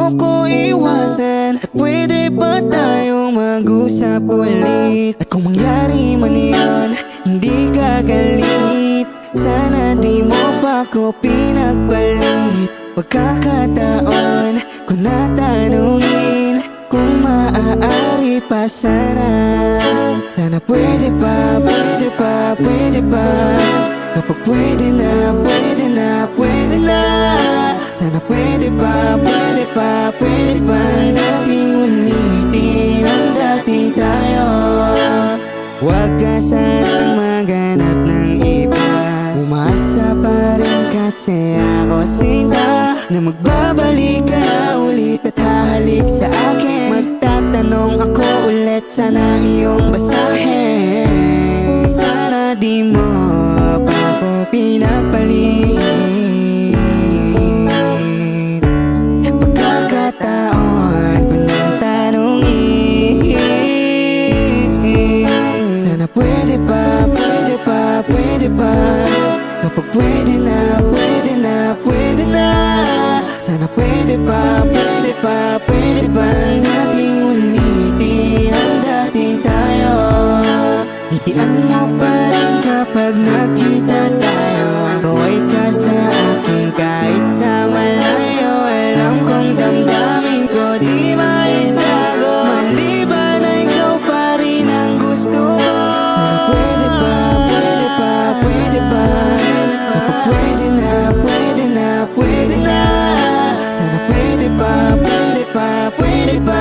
mo ko iwasan? At pwede ba tayong mag-usap ulit? At kung mangyari man yun, hindi ka galit. Sana di mo pa ko pinagpalit. Pagkakataon ko natanungin kung maaari pa sana. Sana pwede pa, pwede pa, pwede pa. Kapag pwede na, pwede na, pwede na. Sana pwede pa, pwede pa, pwede pa nating ulitin ang dating tayo. Huwag ka sanang maghanap ng iba. Umasa pa rin kasi ako sinta na magbabalik ka na ulit at hahalik sa akin. Magtatanong ako ulit, sana iyong basahin. Sana di mo pa ko pinagpalit. Pagkakataon ko nang tanungin. Sana pwede pa, pwede pa, pwede pa. Kapag pwede na, pwede na, pwede na. Sana pwede pa, pwede pa, pwede pa nating ulitin ang dating tayo. Ngitian mo pa rin kapag nakita tayo. Kaway ka sa akin kahit sa malayo. Alam kong damdamin ko di maitago. Maliban na ikaw pa rin ang gusto ko. Sana pwede pa, pwede pa, pwede pa. Kapag pwede na, pwede na, pwede na. Sana pwede pa, pwede pa, pwede pa.